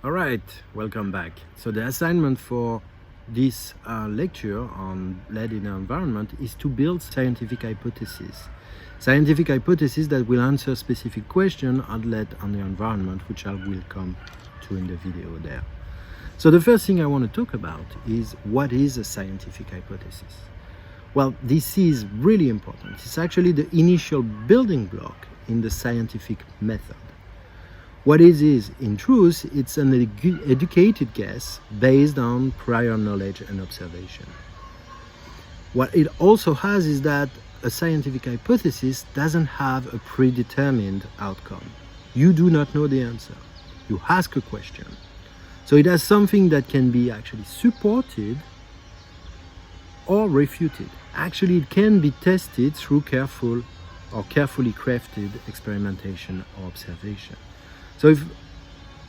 All right, welcome back. So the assignment for this lecture on lead in the environment is to build scientific hypotheses. Scientific hypotheses that will answer specific questions on lead on the environment, which I will come to in the video there. So the first thing I want to talk about is what is a scientific hypothesis? Well, this is really important. It's actually the initial building block in the scientific method. What it is, in truth, it's an educated guess based on prior knowledge and observation. What it also has is that a scientific hypothesis doesn't have a predetermined outcome. You do not know the answer. You ask a question. So it has something that can be actually supported or refuted. Actually, it can be tested through carefully crafted experimentation or observation. So if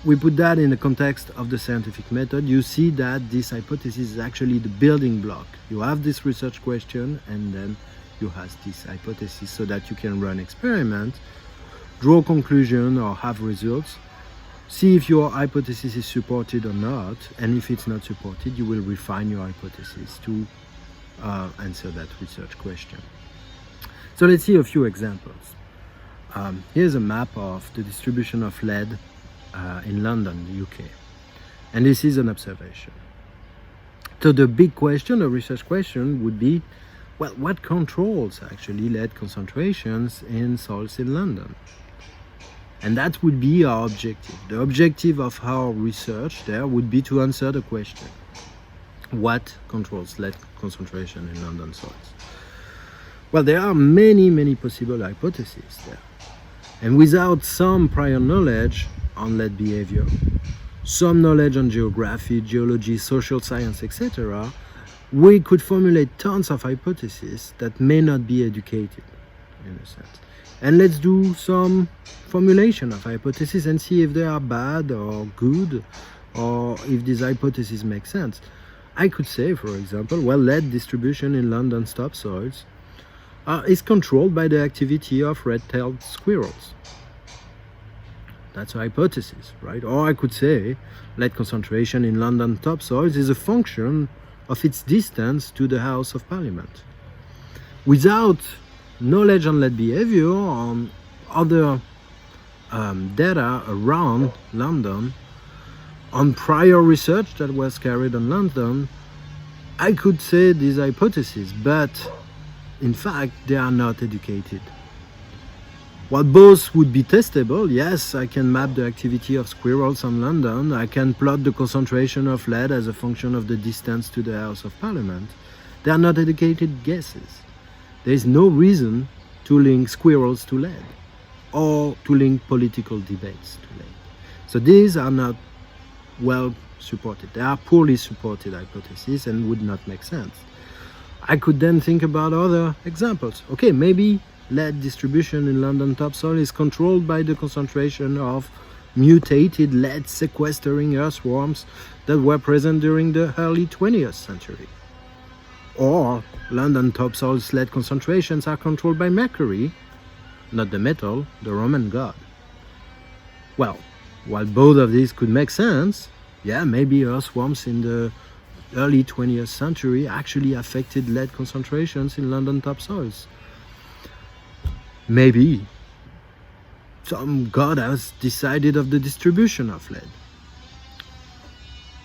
we put that in the context of the scientific method, you see that this hypothesis is actually the building block. You have this research question and then you have this hypothesis so that you can run experiments, draw conclusion or have results, see if your hypothesis is supported or not, and if it's not supported, you will refine your hypothesis to answer that research question. So let's see a few examples. Here's a map of the distribution of lead in London, the UK. And this is an observation. So the big question, a research question, would be, well, what controls actually lead concentrations in soils in London? And that would be our objective. The objective of our research there would be to answer the question, what controls lead concentration in London soils? Well, there are many possible hypotheses there. And without some prior knowledge on lead behavior, some knowledge on geography, geology, social science, etc., we could formulate tons of hypotheses that may not be educated, in a sense. And let's do some formulation of hypotheses and see if they are bad or good, or if these hypotheses make sense. I could say, for example, well, lead distribution in London's topsoils is controlled by the activity of red-tailed squirrels. That's a hypothesis, right? Or I could say lead concentration in London topsoils is a function of its distance to the House of Parliament. Without knowledge on lead behavior, on other data around London, on prior research that was carried on London, I could say these hypotheses, but in fact, they are not educated. While both would be testable, yes, I can map the activity of squirrels on London, I can plot the concentration of lead as a function of the distance to the House of Parliament. They are not educated guesses. There is no reason to link squirrels to lead or to link political debates to lead. So these are not well supported. They are poorly supported hypotheses and would not make sense. I could then think about other examples. Okay, maybe lead distribution in London topsoil is controlled by the concentration of mutated lead sequestering earthworms that were present during the early 20th century. Or London topsoil's lead concentrations are controlled by Mercury, not the metal, the Roman god. Well, while both of these could make sense, yeah, maybe earthworms in the early 20th century actually affected lead concentrations in London topsoils. Maybe some god has decided of the distribution of lead.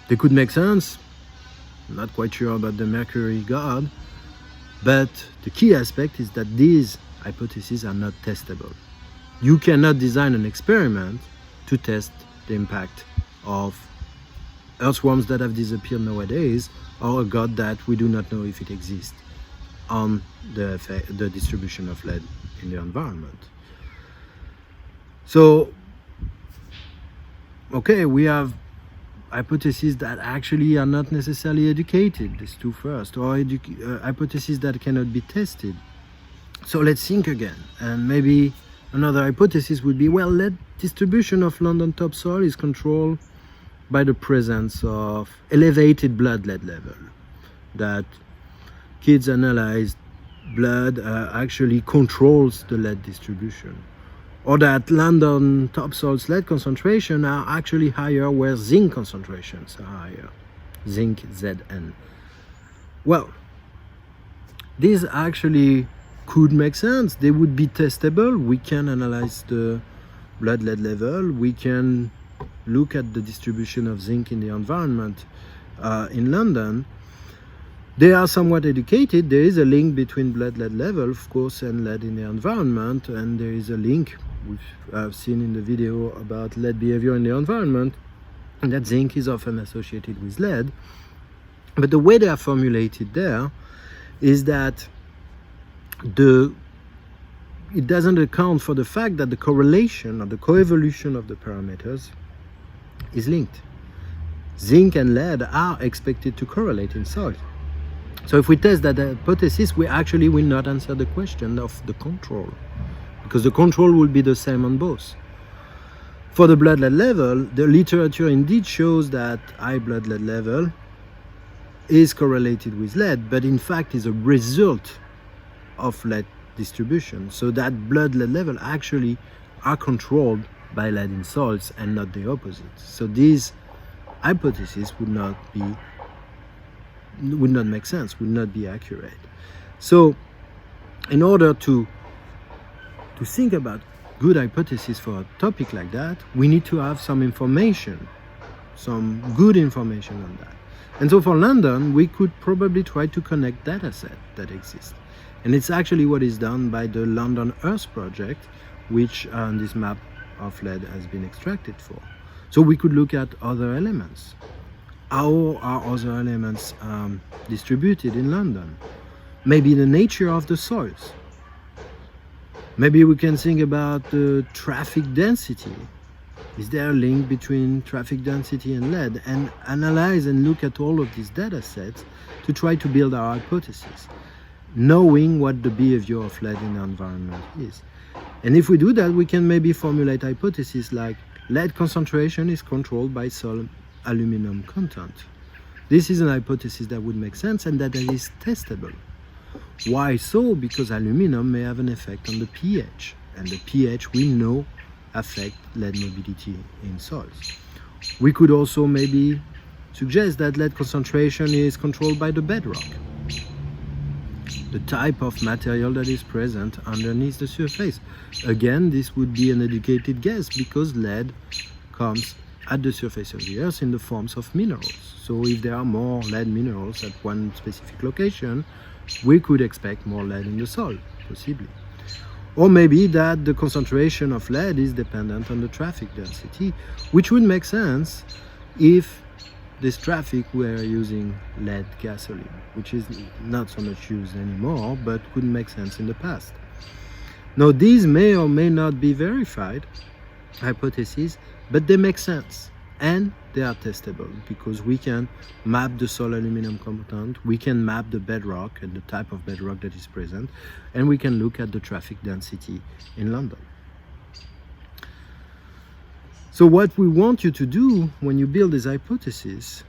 They could make sense. I'm not quite sure about the Mercury god, but the key aspect is that these hypotheses are not testable. You cannot design an experiment to test the impact of earthworms that have disappeared nowadays, or a god that we do not know if it exists, on the distribution of lead in the environment. So, okay, we have hypotheses that actually are not necessarily educated, these two first, or hypotheses that cannot be tested. So let's think again, and maybe another hypothesis would be, well, lead distribution of London topsoil is controlled by the presence of elevated blood lead level, that kids analyzed blood actually controls the lead distribution. or that London topsoil's lead concentration are actually higher where zinc concentrations are higher, zinc Zn. Well, these actually could make sense. They would be testable. We can analyze the blood lead level. We can look at the distribution of zinc in the environment in London. They are somewhat educated. There is a link between blood lead level, of course, and lead in the environment, and there is a link, which I've seen in the video about lead behavior in the environment, and that zinc is often associated with lead. But the way they are formulated there is that it doesn't account for the fact that the correlation or the coevolution of the parameters is linked. Zinc and lead are expected to correlate in soil. So if we test that hypothesis, we actually will not answer the question of the control, because the control will be the same on both. For the blood lead level, the literature indeed shows that high blood lead level is correlated with lead, but in fact is a result of lead distribution. So that blood lead level actually are controlled by lead in soils and not the opposite. So these hypotheses would not make sense, would not be accurate. So in order to think about good hypothesis for a topic like that, we need to have some information, some good information on that. And so for London, we could probably try to connect data set that exists. And it's actually what is done by the London Earth Project, which this map of lead has been extracted for. So we could look at other elements. How are other elements distributed in London? Maybe the nature of the soils. Maybe we can think about the traffic density. Is there a link between traffic density and lead? And analyze and look at all of these data sets to try to build our hypothesis, knowing what the behavior of lead in the environment is. And if we do that, we can maybe formulate hypotheses like lead concentration is controlled by soil aluminum content. This is an hypothesis that would make sense and that is testable. Why so? Because aluminum may have an effect on the pH, and the pH we know affect lead mobility in soils. We could also maybe suggest that lead concentration is controlled by the bedrock, the type of material that is present underneath the surface. Again, this would be an educated guess because lead comes at the surface of the earth in the forms of minerals. So if there are more lead minerals at one specific location, we could expect more lead in the soil, possibly. Or maybe that the concentration of lead is dependent on the traffic density, which would make sense if this traffic were using lead gasoline, which is not so much used anymore, but could make sense in the past. Now, these may or may not be verified hypotheses, but they make sense and they are testable because we can map the soil aluminum content, we can map the bedrock and the type of bedrock that is present, and we can look at the traffic density in London. So what we want you to do when you build this hypothesis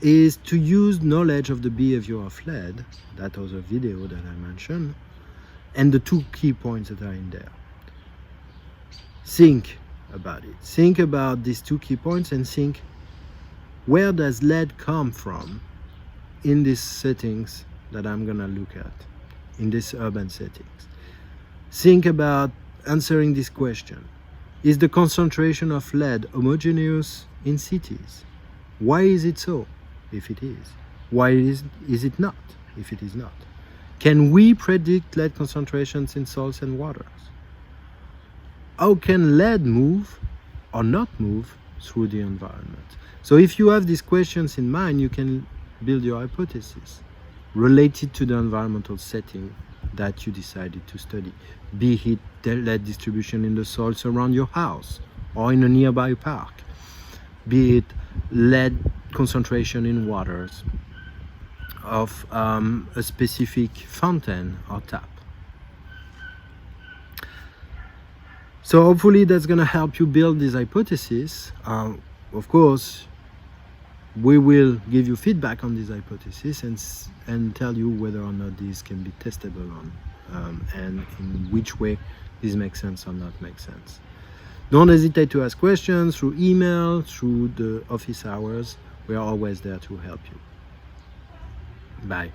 is to use knowledge of the behavior of lead, that other video that I mentioned, and the two key points that are in there. Think about it. Think about these two key points and think, where does lead come from in these settings that I'm gonna look at, in these urban settings? Think about answering this question. Is the concentration of lead homogeneous in cities? Why is it so, if it is? Why is it not, if it is not? Can we predict lead concentrations in soils and waters? How can lead move or not move through the environment? So if you have these questions in mind, you can build your hypothesis related to the environmental setting that you decided to study, be it the lead distribution in the soils around your house or in a nearby park, be it lead concentration in waters of a specific fountain or tap. So hopefully that's going to help you build this hypothesis. Of course, we will give you feedback on this hypothesis and tell you whether or not these can be testable on and in which way this makes sense or not make sense. Don't hesitate to ask questions through email, through the office hours. We are always there to help you. Bye.